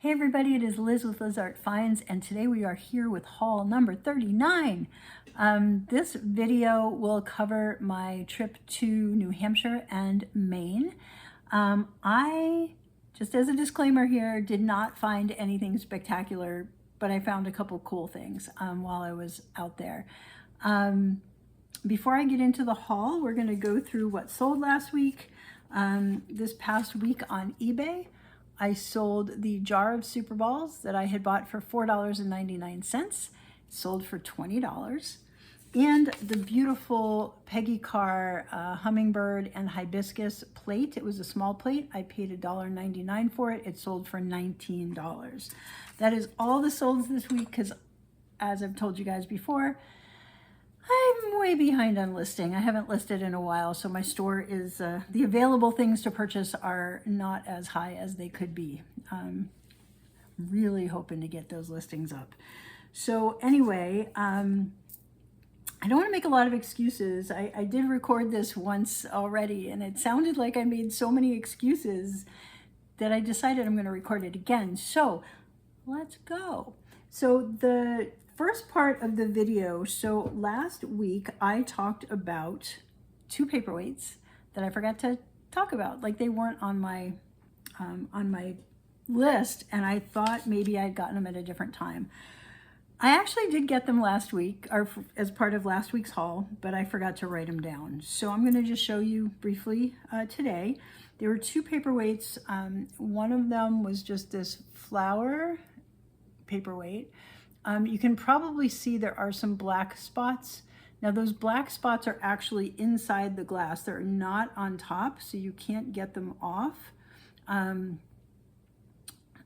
Hey everybody, it is Liz with Liz Art Finds, and today we are here with haul number 39. This video will cover my trip to New Hampshire and Maine. I, just as a disclaimer here, did not find anything spectacular, but I found a couple cool things while I was out there. Before I get into the haul, we're going to go through what sold last week. This past week on eBay, I sold the jar of Super Balls that I had bought for $4.99, sold for $20. And the beautiful Peggy Carr hummingbird and hibiscus plate. It was a small plate. I paid $1.99 for it. It sold for $19. That is all the solds this week because, as I've told you guys before, I'm way behind on listing. I haven't listed in a while, so my store is, the available things to purchase are not as high as they could be. Really hoping to get those listings up. So anyway, I don't want to make a lot of excuses. I did record this once already, and it sounded like I made so many excuses that I decided I'm going to record it again. So let's go. So the first part of the video, so last week I talked about two paperweights that I forgot to talk about. Like, they weren't on my list, and I thought maybe I'd gotten them at a different time. I actually did get them last week, or as part of last week's haul, but I forgot to write them down. So I'm going to just show you briefly today. There were two paperweights. One of them was just this flower paperweight. You can probably see there are some black spots. Now those black spots are actually inside the glass. They're not on top, so you can't get them off. At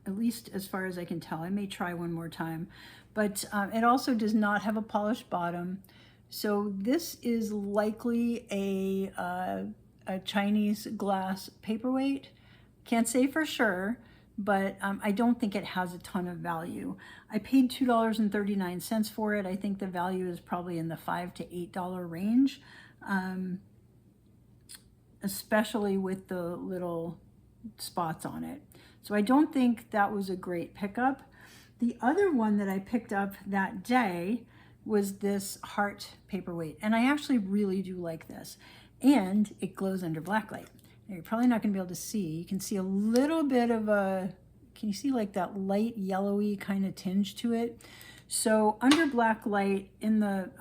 least as far as I can tell. I may try one more time. But it also does not have a polished bottom. So this is likely a Chinese glass paperweight. Can't say for sure, but I don't think it has a ton of value. I paid $2.39 for it. I think the value is probably in the $5 to $8 range, especially with the little spots on it. So I don't think that was a great pickup. The other one that I picked up that day was this heart paperweight, and I actually really do like this. And it glows under black light. You're probably not going to be able to see. You can see a little bit of a, can you see like that light yellowy kind of tinge to it? So under black light in the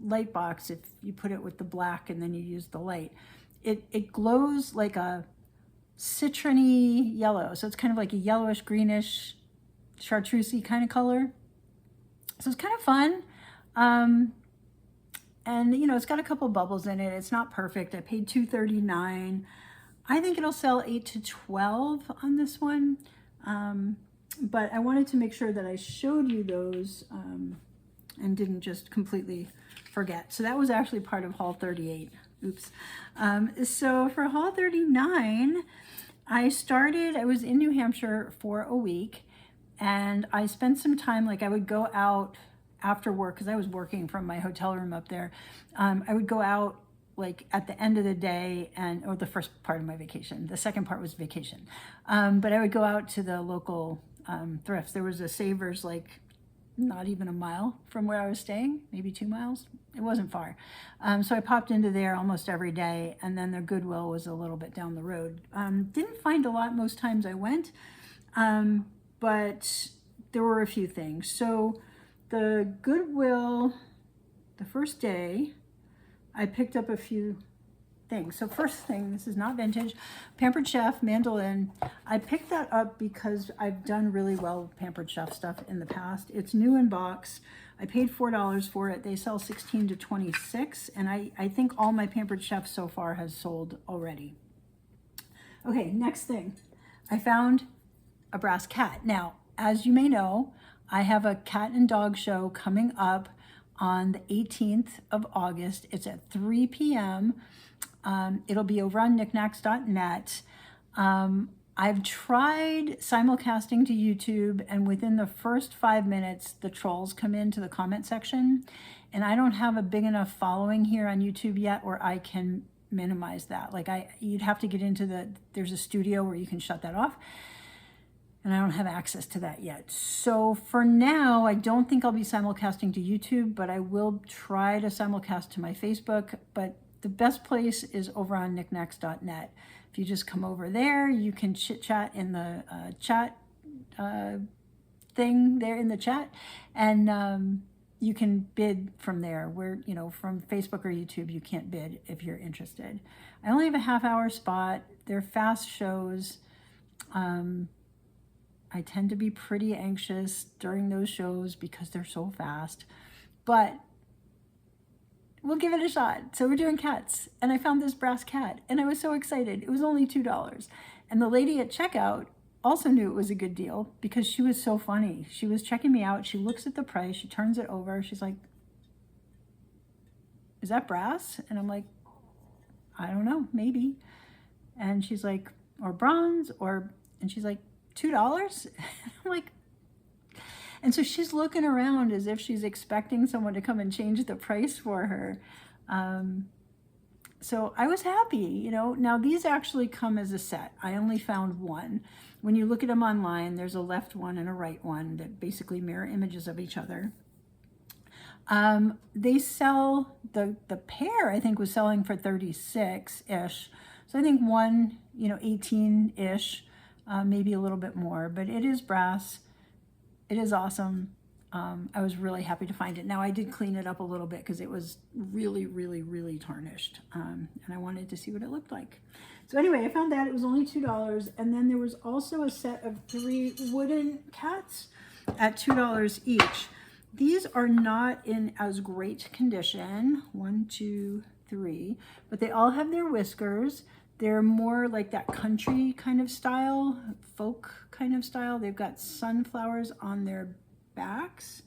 light box, if you put it with the black and then you use the light, it glows like a citron-y yellow. So it's kind of like a yellowish, greenish, chartreusey kind of color. So it's kind of fun. And you know, it's got a couple bubbles in it. It's not perfect. I paid $2.39. I think it'll sell 8 to 12 on this one, but I wanted to make sure that I showed you those and didn't just completely forget. So that was actually part of haul 38. Oops. So for haul 39, I was in New Hampshire for a week, and I spent some time, like I would go out after work, because I was working from my hotel room up there. I would go out like at the end of the day, or the first part of my vacation. The second part was vacation. But I would go out to the local thrifts. There was a Savers like not even a mile from where I was staying, maybe 2 miles. It wasn't far. So I popped into there almost every day, and then the Goodwill was a little bit down the road. Didn't find a lot most times I went, but there were a few things. So the Goodwill, the first day, I picked up a few things. So first thing, this is not vintage, Pampered Chef mandolin. I picked that up because I've done really well with Pampered Chef stuff in the past. It's new in box. I paid $4 for it. They sell 16 to 26, and I think all my Pampered Chef so far has sold already. Okay, next thing. I found a brass cat. Now, as you may know, I have a cat and dog show coming up on the 18th of August. It's at 3 p.m. It'll be over on Niknax.net. I've tried simulcasting to YouTube, and within the first 5 minutes, the trolls come into the comment section, and I don't have a big enough following here on YouTube yet where I can minimize that. Like you'd have to get into there's a studio where you can shut that off. and I don't have access to that yet. So for now, I don't think I'll be simulcasting to YouTube, but I will try to simulcast to my Facebook. But the best place is over on Niknax.net. If you just come over there, you can chit chat in the chat thing there in the chat, and you can bid from there. Where, you know, from Facebook or YouTube, you can't bid if you're interested. I only have a half-hour spot. They're fast shows. I tend to be pretty anxious during those shows because they're so fast, but we'll give it a shot. So we're doing cats, and I found this brass cat, and I was so excited. It was only $2. And the lady at checkout also knew it was a good deal because she was so funny. She was checking me out. She looks at the price. She turns it over. She's like, "Is that brass?" And I'm like, "I don't know, maybe." And she's like, "Or bronze, or," and she's like, $2? I'm like, and so she's looking around as if she's expecting someone to come and change the price for her. So I was happy, you know. Now these actually come as a set. I only found one. When you look at them online, there's a left one and a right one that basically mirror images of each other. They sell, the pair I think was selling for 36-ish. So I think one, you know, 18-ish. Maybe a little bit more, but it is brass. It is awesome. I was really happy to find it. Now I did clean it up a little bit because it was really, really, really tarnished. And I wanted to see what it looked like. So anyway, I found that. It was only $2. And then there was also a set of 3 wooden cats at $2 each. These are not in as great condition. 1, 2, 3, but they all have their whiskers. They're more like that country kind of style, folk kind of style. They've got sunflowers on their backs.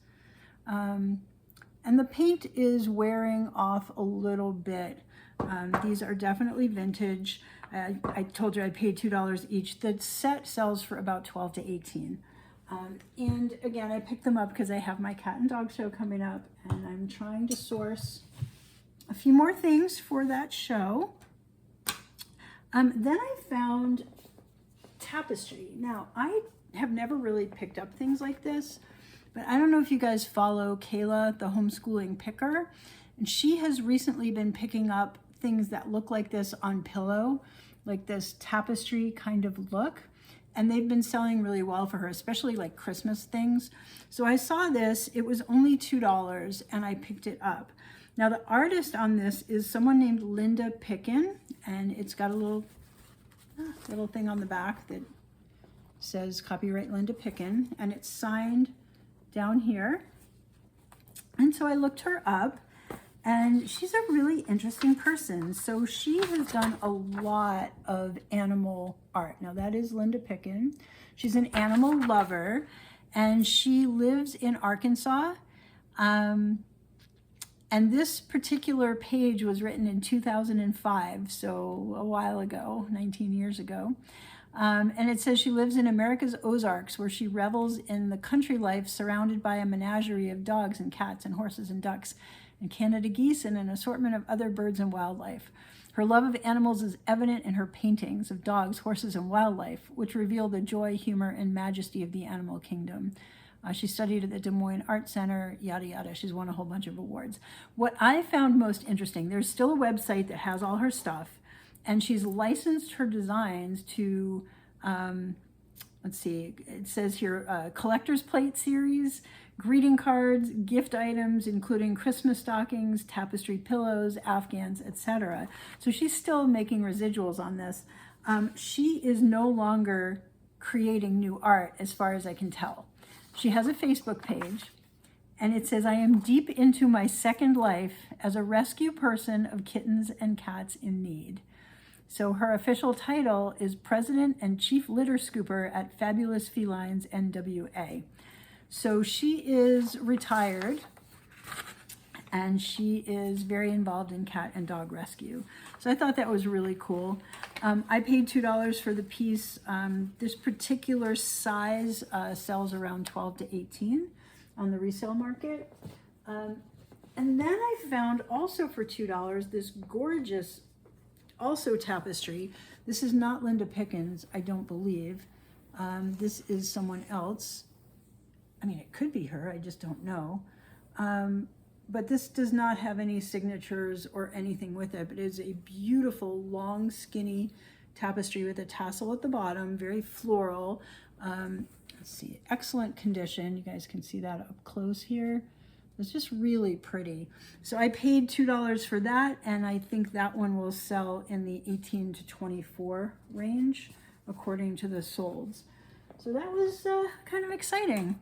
And the paint is wearing off a little bit. These are definitely vintage. I told you I paid $2 each. The set sells for about $12 to $18. And again, I picked them up because I have my cat and dog show coming up, and I'm trying to source a few more things for that show. Then I found tapestry. Now, I have never really picked up things like this, but I don't know if you guys follow Kayla, the homeschooling picker, and she has recently been picking up things that look like this on pillow, like this tapestry kind of look, and they've been selling really well for her, especially like Christmas things. So I saw this, it was only $2, and I picked it up. Now the artist on this is someone named Linda Pickin, and it's got a little thing on the back that says copyright Linda Pickin, and it's signed down here. And so I looked her up, and she's a really interesting person. So she has done a lot of animal art. Now that is Linda Pickin. She's an animal lover, and she lives in Arkansas. And this particular page was written in 2005, so a while ago, 19 years ago. And it says she lives in America's Ozarks, where she revels in the country life surrounded by a menagerie of dogs and cats and horses and ducks and Canada geese and an assortment of other birds and wildlife. Her love of animals is evident in her paintings of dogs, horses, and wildlife, which reveal the joy, humor, and majesty of the animal kingdom. She studied at the Des Moines Art Center, yada, yada. She's won a whole bunch of awards. What I found most interesting, there's still a website that has all her stuff, and she's licensed her designs to, let's see, it says here, collector's plate series, greeting cards, gift items, including Christmas stockings, tapestry pillows, Afghans, etc. So she's still making residuals on this. She is no longer creating new art, as far as I can tell. She has a Facebook page, and it says, "I am deep into my second life as a rescue person of kittens and cats in need." So her official title is President and Chief Litter Scooper at Fabulous Felines NWA. So she is retired, and she is very involved in cat and dog rescue. So I thought that was really cool. I paid $2 for the piece. This particular size sells around 12 to 18 on the resale market. And then I found also for $2 this gorgeous, also tapestry. This is not Linda Pickin's, I don't believe. This is someone else. I mean, it could be her, I just don't know. But this does not have any signatures or anything with it, but it is a beautiful, long, skinny tapestry with a tassel at the bottom, very floral. Let's see, excellent condition. You guys can see that up close here. It's just really pretty. So I paid $2 for that, and I think that one will sell in the 18 to 24 range, according to the solds. So that was kind of exciting.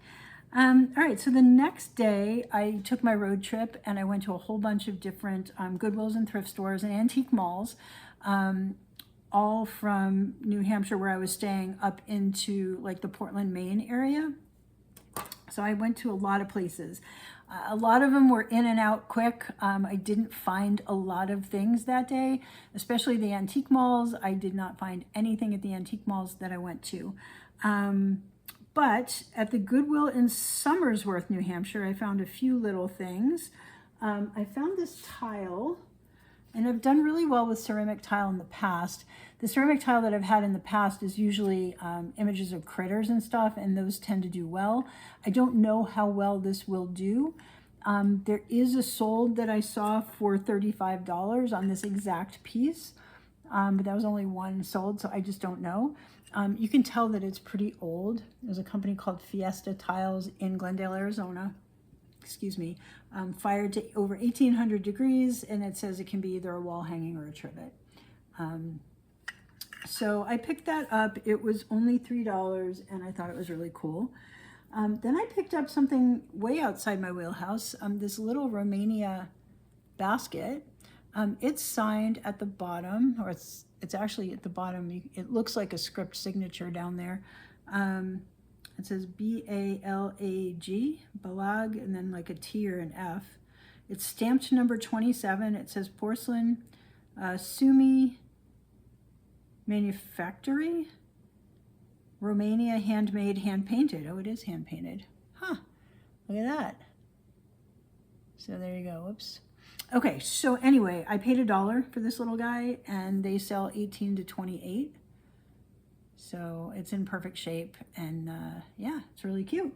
All right, so the next day I took my road trip and I went to a whole bunch of different Goodwills and thrift stores and antique malls, all from New Hampshire, where I was staying, up into like the Portland, Maine area. So I went to a lot of places. A lot of them were in and out quick. I didn't find a lot of things that day, especially the antique malls. I did not find anything at the antique malls that I went to. But at the Goodwill in Somersworth, New Hampshire, I found a few little things. I found this tile, and I've done really well with ceramic tile in the past. The ceramic tile that I've had in the past is usually images of critters and stuff, and those tend to do well. I don't know how well this will do. There is a sold that I saw for $35 on this exact piece, but that was only one sold, so I just don't know. You can tell that it's pretty old. There's a company called Fiesta Tiles in Glendale, Arizona. Excuse me. Fired to over 1800 degrees, and it says it can be either a wall hanging or a trivet. So I picked that up. It was only $3, and I thought it was really cool. Then I picked up something way outside my wheelhouse, this little Romania basket. It's signed at the bottom, or it's actually at the bottom. It looks like a script signature down there. It says B-A-L-A-G, Balag, and then like a T or an F. It's stamped number 27. It says porcelain, Sumi Manufactory, Romania, handmade, hand-painted. Oh, it is hand-painted. Huh, look at that. So there you go, whoops. Okay, so anyway, I paid $1 for this little guy, and they sell 18 to 28. So it's in perfect shape, and yeah, it's really cute.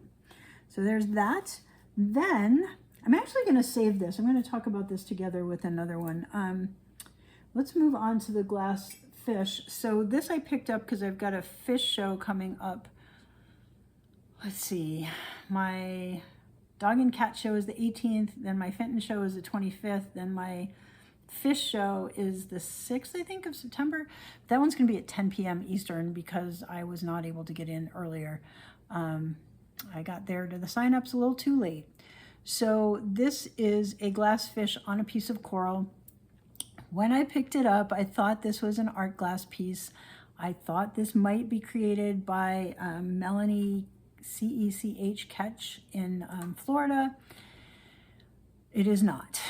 So there's that. Then I'm actually going to save this. I'm going to talk about this together with another one. Let's move on to the glass fish. So this I picked up because I've got a fish show coming up. Let's see, my dog and cat show is the 18th, then my Fenton show is the 25th, then my fish show is the 6th, I think, of September. That one's going to be at 10 p.m. Eastern because I was not able to get in earlier. I got there to the sign-ups a little too late. So this is a glass fish on a piece of coral. When I picked it up, I thought this was an art glass piece. I thought this might be created by Melanie C-E-C-H Ketch in Florida. It is not.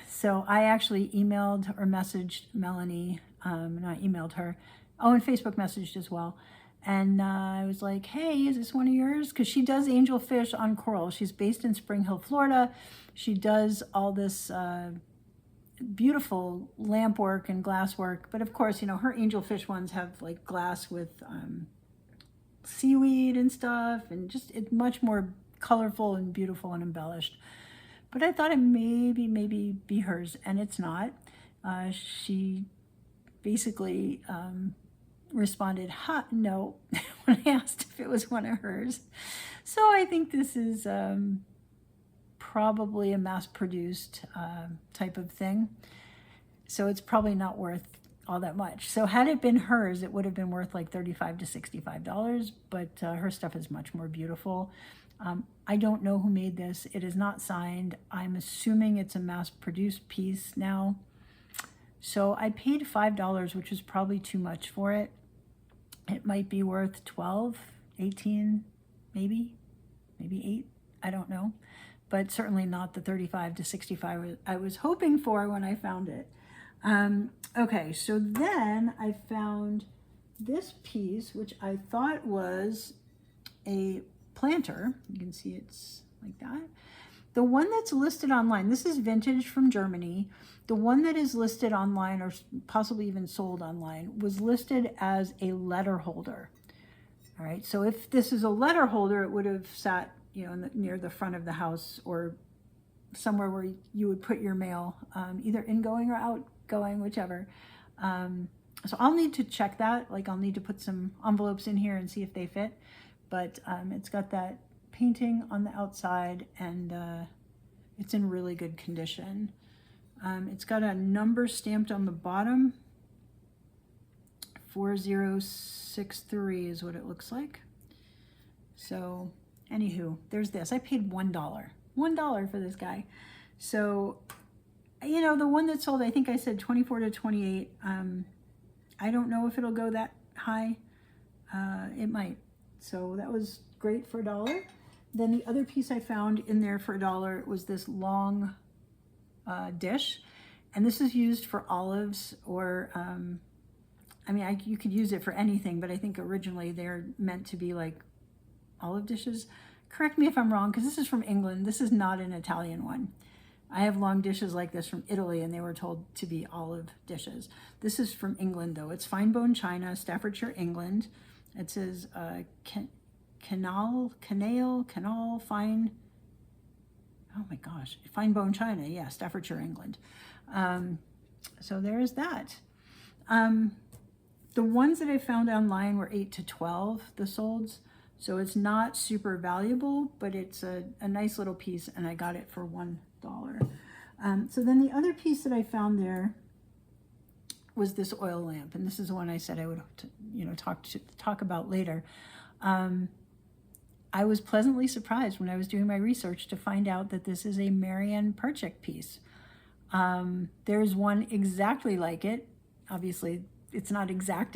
So I actually emailed or messaged Melanie, not emailed her, oh, and Facebook messaged as well. And I was like, hey, is this one of yours? Because she does angelfish on coral. She's based in Spring Hill, Florida. She does all this beautiful lamp work and glass work. But of course, you know, her angelfish ones have like glass with seaweed and stuff, and just it's much more colorful and beautiful and embellished. But I thought it maybe be hers, and it's not. She basically responded, no, when I asked if it was one of hers. So I think this is probably a mass-produced type of thing. So it's probably not worth all that much. So had it been hers, it would have been worth like $35 to $65, but her stuff is much more beautiful. I don't know who made this. It is not signed. I'm assuming it's a mass-produced piece now. So I paid $5, which is probably too much for it. It might be worth 12, 18, maybe 8. I don't know. But certainly not the 35 to 65 I was hoping for when I found it. Okay, so then I found this piece, which I thought was a planter. You can see it's like that. The one that's listed online, this is vintage from Germany. The one that is listed online, or possibly even sold online, was listed as a letter holder. All right, so if this is a letter holder, it would have sat, you know, near the front of the house or somewhere where you would put your mail, either ingoing or outgoing, whichever. So I'll need to check that. Like I'll need to put some envelopes in here and see if they fit. But it's got that painting on the outside, and it's in really good condition. It's got a number stamped on the bottom. 4063 is what it looks like. So anywho, there's this. I paid $1 for this guy. So, you know, the one that sold, I think I said 24 to 28. I don't know if it'll go that high. It might. So that was great for $1. Then the other piece I found in there for $1 was this long dish. And this is used for olives or, I mean, you could use it for anything, but I think originally they're meant to be like olive dishes. Correct me if I'm wrong, because this is from England. This is not an Italian one. I have long dishes like this from Italy, and they were told to be olive dishes. This is from England, though. It's fine bone china, Staffordshire, England. It says canal, fine. Oh my gosh, fine bone china. Yeah, Staffordshire, England. So there's that. The ones that I found online were 8 to 12, the solds. So it's not super valuable, but it's a nice little piece, and I got it for $1. So then the other piece that I found there was this oil lamp, and this is the one I said I would, you know, talk about later. I was pleasantly surprised when I was doing my research to find out that this is a Marian Pyrcak piece. There's one exactly like it. Obviously, it's not exact,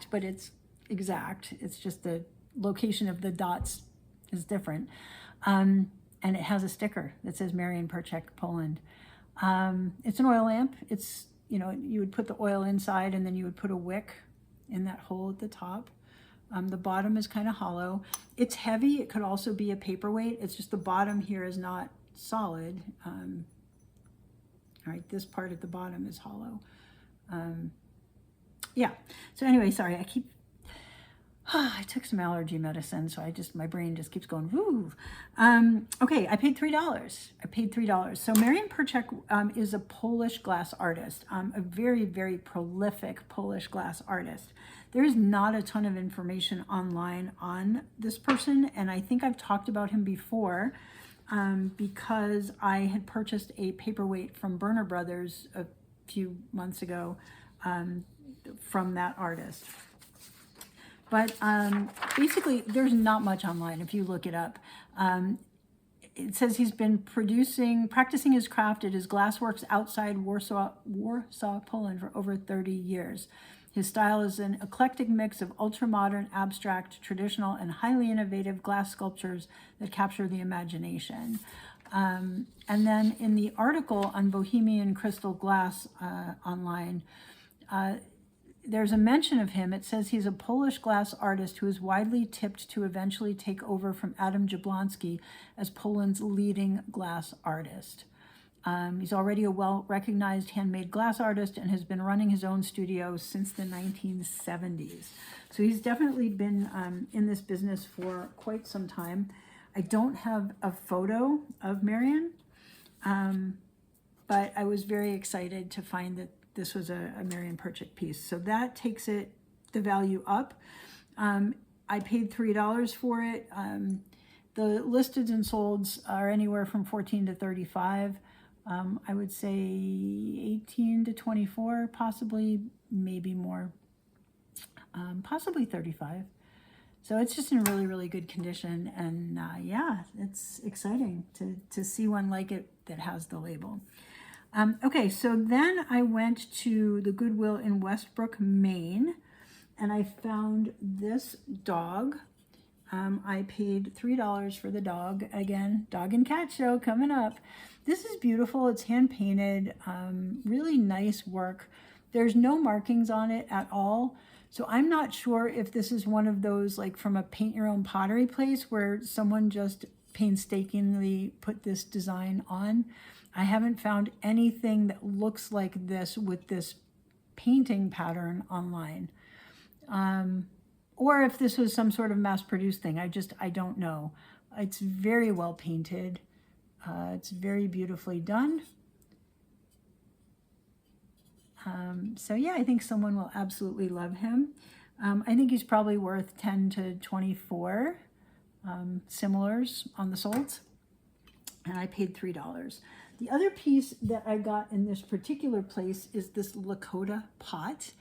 but it's exact. It's just the location of the dots is different. And it has a sticker that says Marian Pyrcak, Poland. It's an oil lamp. It's, you know, you would put the oil inside and then you would put a wick in that hole at the top. The bottom is kind of hollow. It's heavy. It could also be a paperweight. It's just the bottom here is not solid. All right, this part at the bottom is hollow. Yeah, so anyway, sorry, I took some allergy medicine, so my brain just keeps going, woo. Okay, I paid $3. So Marian Pyrcak is a Polish glass artist, a very, very prolific Polish glass artist. There's not a ton of information online on this person, and I think I've talked about him before because I had purchased a paperweight from Burner Brothers a few months ago from that artist. But basically, there's not much online if you look it up. It says he's been practicing his craft at his glassworks outside Warsaw, Poland for over 30 years. His style is an eclectic mix of ultra-modern, abstract, traditional, and highly innovative glass sculptures that capture the imagination. And then in the article on Bohemian Crystal Glass online, there's a mention of him. It says he's a Polish glass artist who is widely tipped to eventually take over from Adam Jablonski as Poland's leading glass artist. He's already a well-recognized handmade glass artist and has been running his own studio since the 1970s. So he's definitely been in this business for quite some time. I don't have a photo of Marian, but I was very excited to find that this was a Marian Pyrcak piece. So that takes the value up. I paid $3 for it. The listed and solds are anywhere from 14 to 35. I would say 18 to 24, possibly, maybe more, possibly 35. So it's just in really, really good condition. And yeah, it's exciting to see one like it that has the label. Okay, so then I went to the Goodwill in Westbrook, Maine, and I found this dog. I paid $3 for the dog. Again, dog and cat show coming up. This is beautiful. It's hand painted, really nice work. There's no markings on it at all. So I'm not sure if this is one of those like from a paint your own pottery place where someone just painstakingly put this design on. I haven't found anything that looks like this with this painting pattern online. or if this was some sort of mass-produced thing. I don't know. It's very well painted. It's very beautifully done. So yeah, I think someone will absolutely love him. I think he's probably worth 10 to 24 similars on the solds, and I paid $3. The other piece that I got in this particular place is this Lakota pot.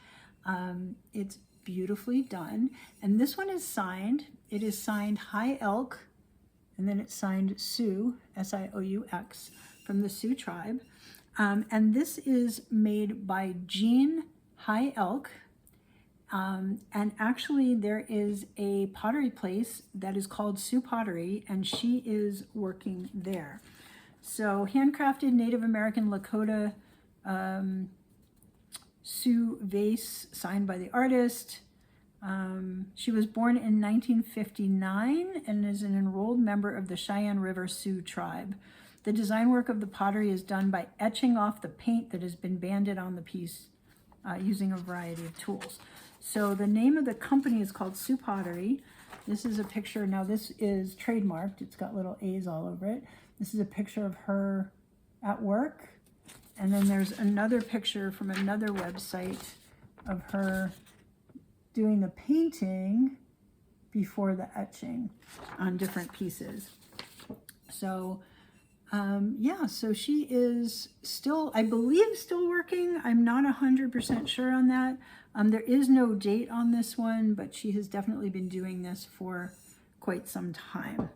It's beautifully done, and this one is signed. It is signed High Elk, and then it's signed Sioux, S-I-O-U-X, from the Sioux tribe. And this is made by Jean High Elk. And actually there is a pottery place that is called Sioux Pottery, and she is working there. So handcrafted Native American Lakota Sioux vase signed by the artist. She was born in 1959 and is an enrolled member of the Cheyenne River Sioux tribe. The design work of the pottery is done by etching off the paint that has been banded on the piece using a variety of tools. So the name of the company is called Sioux Pottery. This is a picture. Now this is trademarked. It's got little A's all over it. This is a picture of her at work. And then there's another picture from another website of her doing the painting before the etching on different pieces. So yeah, so she is still, I believe, still working. I'm not 100% sure on that. There is no date on this one, but she has definitely been doing this for quite some time.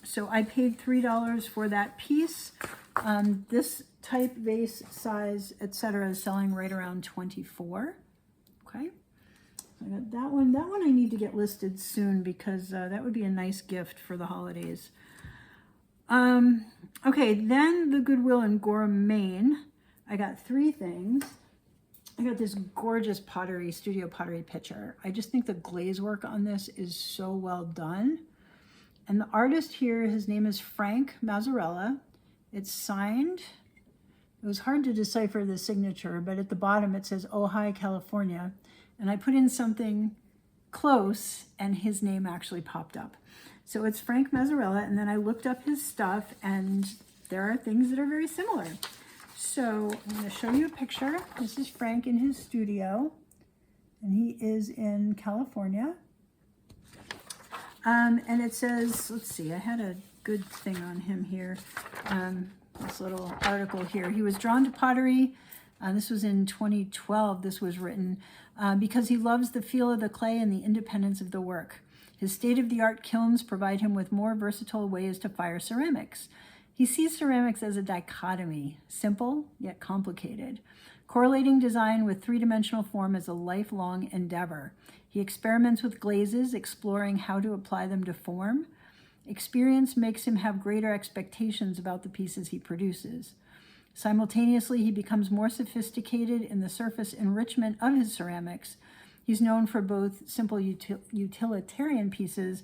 So I paid $3 for that piece. This type, vase, size, etc. is selling right around 24. Okay, so I got that one. That one I need to get listed soon because that would be a nice gift for the holidays. Okay, then the Goodwill in Gorham, Maine. I got 3 things. I got this gorgeous pottery, studio pottery pitcher. I just think the glaze work on this is so well done. And the artist here, his name is Frank Mazzarella. It's signed. It was hard to decipher the signature, but at the bottom it says Ojai, California. And I put in something close and his name actually popped up. So it's Frank Mazzarella, and then I looked up his stuff, and there are things that are very similar. So I'm going to show you a picture. This is Frank in his studio, and he is in California. And it says, let's see, I had a good thing on him here. This little article here. He was drawn to pottery. This was in 2012, this was written, because he loves the feel of the clay and the independence of the work. His state-of-the-art kilns provide him with more versatile ways to fire ceramics. He sees ceramics as a dichotomy, simple yet complicated. Correlating design with three-dimensional form is a lifelong endeavor. He experiments with glazes, exploring how to apply them to form. Experience makes him have greater expectations about the pieces he produces. Simultaneously, he becomes more sophisticated in the surface enrichment of his ceramics. He's known for both simple utilitarian pieces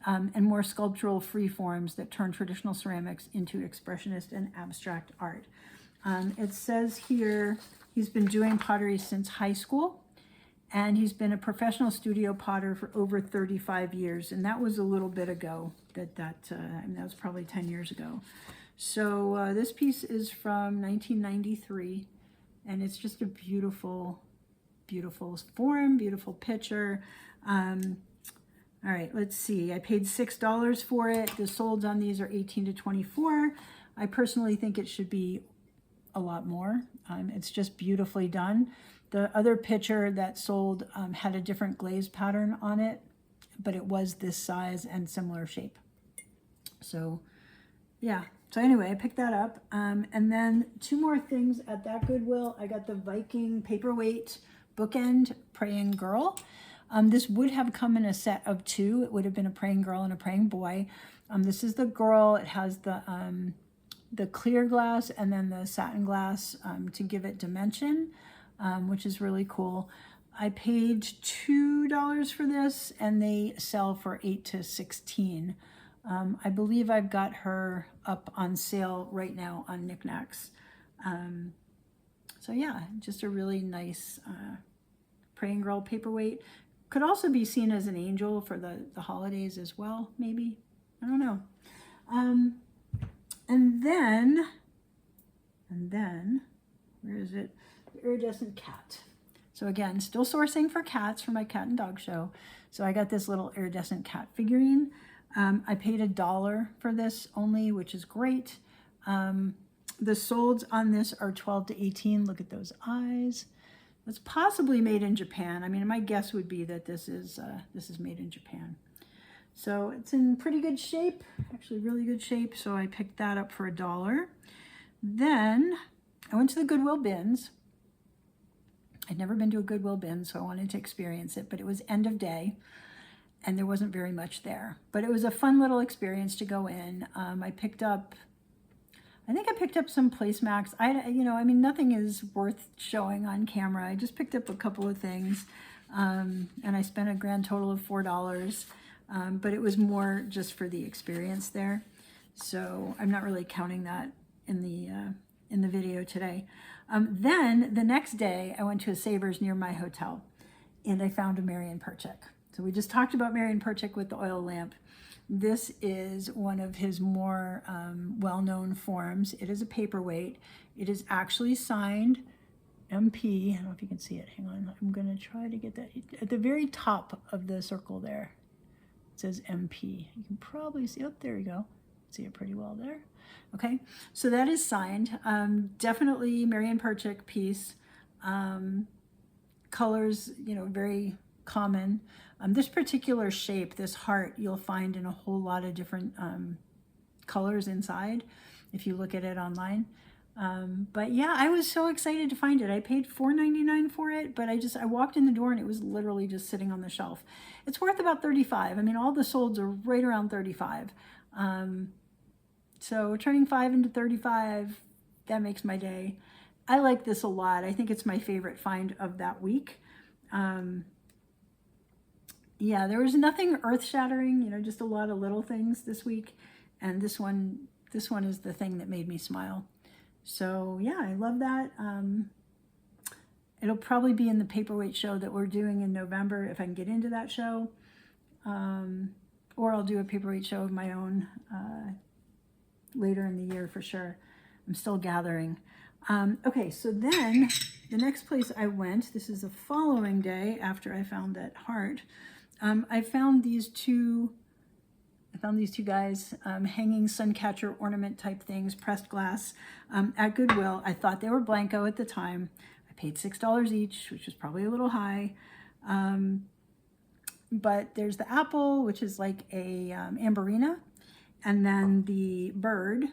and more sculptural free forms that turn traditional ceramics into expressionist and abstract art. It says here he's been doing pottery since high school, and he's been a professional studio potter for over 35 years, and that was a little bit ago. That was probably 10 years ago. So this piece is from 1993, and it's just a beautiful form, beautiful picture. All right, let's see. I paid $6 for it. The solds on these are 18 to 24. I personally think it should be a lot more. It's just beautifully done. The other picture that sold had a different glaze pattern on it, but it was this size and similar shape. So yeah. So anyway, I picked that up. And then 2 more things at that Goodwill. I got the Viking paperweight bookend praying girl. This would have come in a set of 2. It would have been a praying girl and a praying boy. This is the girl. It has the clear glass and then the satin glass to give it dimension, which is really cool. I paid $2 for this, and they sell for $8 to $16. I believe I've got her up on sale right now on Niknax. So yeah, just a really nice praying girl paperweight. Could also be seen as an angel for the holidays as well, maybe. I don't know. And then, where is it? The iridescent cat. So again, still sourcing for cats for my cat and dog show. So I got this little iridescent cat figurine. I paid $1 for this only, which is great. The solds on this are 12 to 18. Look at those eyes. It's possibly made in Japan. I mean, my guess would be that this is made in Japan. So it's in pretty good shape, actually really good shape. So I picked that up for $1. Then I went to the Goodwill bins. I'd never been to a Goodwill bin, so I wanted to experience it, but it was end of day and there wasn't very much there. But it was a fun little experience to go in. I think I picked up some placemats. I mean, nothing is worth showing on camera. I just picked up a couple of things, and I spent a grand total of $4. But it was more just for the experience there. So I'm not really counting that in the video today. Then the next day I went to a Savers near my hotel and I found a Marian Pyrcak. So we just talked about Marian Pyrcak with the oil lamp. This is one of his more well-known forms. It is a paperweight. It is actually signed MP. I don't know if you can see it. Hang on. I'm going to try to get that. At the very top of the circle there, it says MP. You can probably see, oh, there you go. See it pretty well there. Okay, so that is signed. Definitely Marian Pyrcak piece. Colors, very common. This particular shape, this heart, you'll find in a whole lot of different colors inside if you look at it online. But yeah, I was so excited to find it. I paid $4.99 for it, but I walked in the door and it was literally just sitting on the shelf. It's worth about $35. I mean, all the solds are right around $35. So turning 5 into 35, that makes my day. I like this a lot. I think it's my favorite find of that week. Yeah, there was nothing earth-shattering, just a lot of little things this week. And this one is the thing that made me smile. So yeah, I love that. It'll probably be in the paperweight show that we're doing in November if I can get into that show. Or I'll do a paperweight show of my own later in the year for sure. I'm still gathering. Okay, so then the next place I went, this is the following day after I found that heart. I found these two guys hanging sun catcher ornament type things, pressed glass, at Goodwill. I thought they were Blanco at the time. I paid $6 each, which was probably a little high. But there's the apple, which is like a amberina, and then the bird,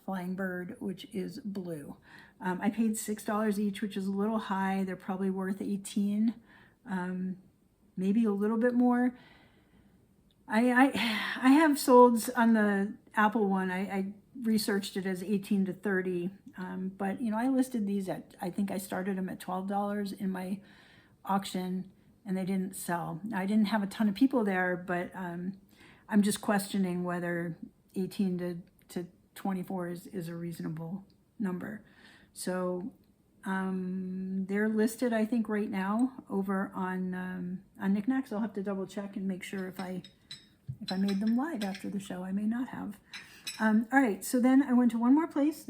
flying bird, which is blue. I paid $6 each, which is a little high. They're probably worth $18, maybe a little bit more. I have solds on the apple one. I researched it as 18 to 30, but I listed these at, I think I started them at $12 in my auction, and they didn't sell. I didn't have a ton of people there, but I'm just questioning whether 18 to 24 is a reasonable number. So they're listed, I think, right now over on Niknax. I'll have to double check and make sure if I made them live after the show. I may not have. All right, so then I went to one more place.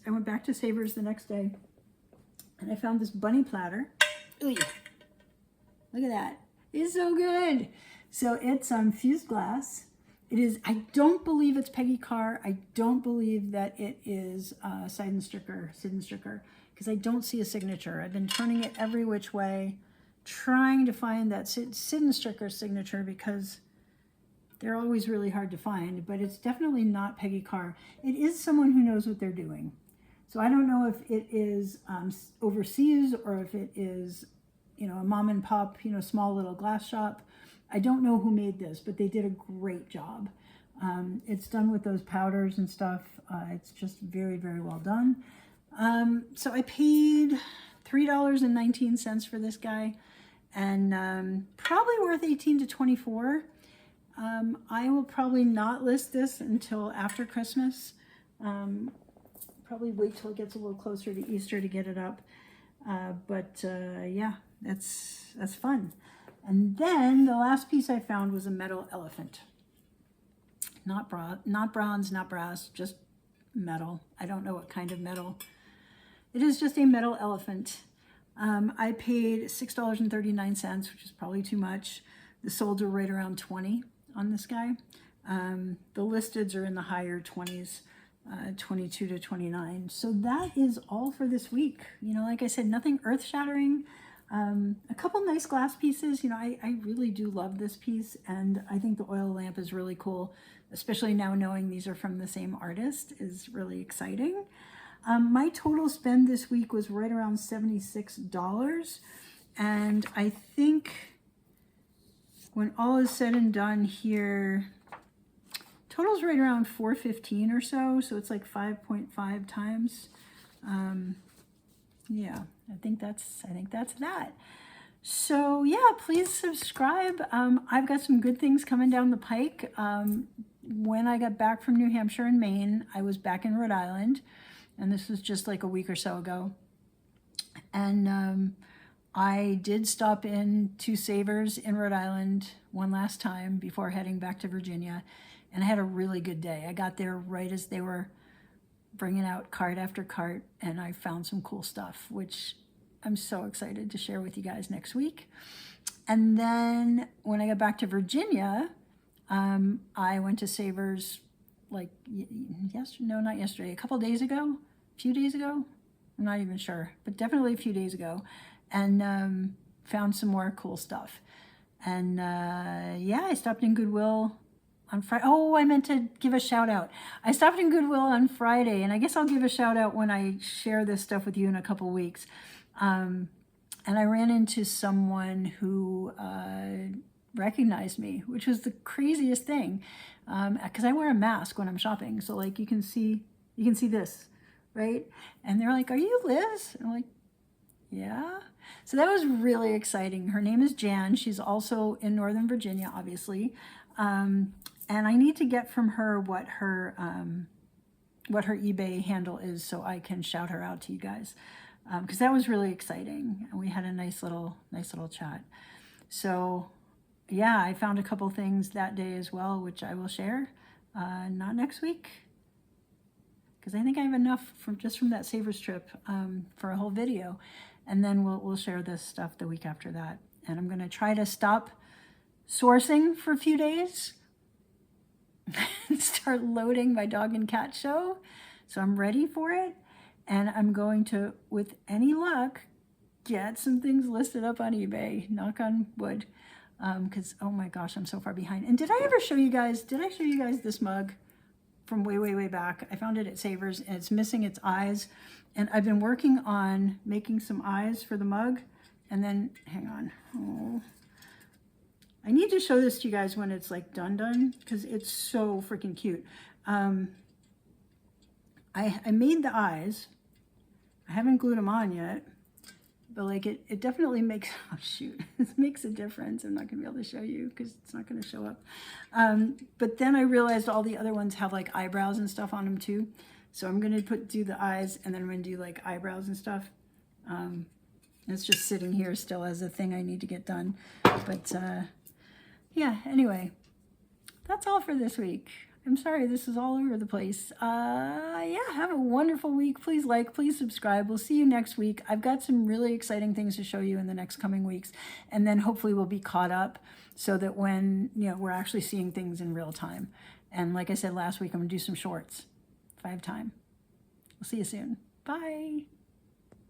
I went back to Savers the next day, and I found this bunny platter. Ooh, look at that. It's so good. So it's fused glass. It is, I don't believe it's Peggy Carr. I don't believe that it is Sid and Stricker, because I don't see a signature. I've been turning it every which way, trying to find that Sid and Stricker signature, because they're always really hard to find, but it's definitely not Peggy Carr. It is someone who knows what they're doing. So I don't know if it is overseas or if it is, a mom and pop, small little glass shop. I don't know who made this, but they did a great job. It's done with those powders and stuff. It's just very, very well done. So I paid $3.19 for this guy, and probably worth 18 to 24. I will probably not list this until after Christmas. Probably wait till it gets a little closer to Easter to get it up. But yeah, that's fun. And then the last piece I found was a metal elephant. Not bronze, not brass, just metal. I don't know what kind of metal. It is just a metal elephant. I paid $6.39, which is probably too much. The solds are right around 20 on this guy. The listeds are in the higher 20s, 22 to 29. So that is all for this week. You know, like I said, nothing earth-shattering. A couple nice glass pieces. You know, I really do love this piece, and I think the oil lamp is really cool, especially now knowing these are from the same artist is really exciting. My total spend this week was right around $76, and I think when all is said and done here, total's right around $415 or so, so it's like 5.5 times. Yeah, I think that's that. So yeah, please subscribe. I've got some good things coming down the pike. When I got back from New Hampshire and Maine, I was back in Rhode Island, and this was just like a week or so ago. And I did stop in to Savers in Rhode Island one last time before heading back to Virginia, and I had a really good day. I got there right as they were bringing out cart after cart, and I found some cool stuff, which I'm so excited to share with you guys next week. And then when I got back to Virginia, I went to Savers like not yesterday, a couple days ago, a few days ago. I'm not even sure, but definitely a few days ago, and found some more cool stuff. And yeah, I stopped in Goodwill on Friday. Oh, I meant to give a shout out. I stopped in Goodwill on Friday, and I guess I'll give a shout out when I share this stuff with you in a couple weeks. And I ran into someone who recognized me, which was the craziest thing, because I wear a mask when I'm shopping. So like you can see this, right? And they're like, "Are you Liz?" And I'm like, "Yeah." So that was really exciting. Her name is Jan. She's also in Northern Virginia, obviously. And I need to get from her what her eBay handle is so I can shout her out to you guys, because that was really exciting. And we had a nice little chat. So yeah, I found a couple things that day as well, which I will share, not next week, because I think I have enough from that Savers trip for a whole video. And then we'll share this stuff the week after that. And I'm going to try to stop sourcing for a few days and start loading my dog and cat show. So I'm ready for it. And I'm going to, with any luck, get some things listed up on eBay. Knock on wood. Because, oh my gosh, I'm so far behind. And did I show you guys this mug from way back? I found it at Savers, and it's missing its eyes. And I've been working on making some eyes for the mug. And then, hang on. Oh, I need to show this to you guys when it's like done, because it's so freaking cute. I made the eyes. I haven't glued them on yet, but like it definitely makes, oh shoot, it makes a difference. I'm not gonna be able to show you because it's not gonna show up. But then I realized all the other ones have like eyebrows and stuff on them too. So I'm gonna do the eyes, and then I'm gonna do like eyebrows and stuff. It's just sitting here still as a thing I need to get done. But yeah, anyway, that's all for this week. I'm sorry this is all over the place. Yeah, have a wonderful week. Please like, please subscribe. We'll see you next week. I've got some really exciting things to show you in the next coming weeks. And then hopefully we'll be caught up so that when, we're actually seeing things in real time. And like I said last week, I'm gonna do some shorts, 5 time. We'll see you soon. Bye.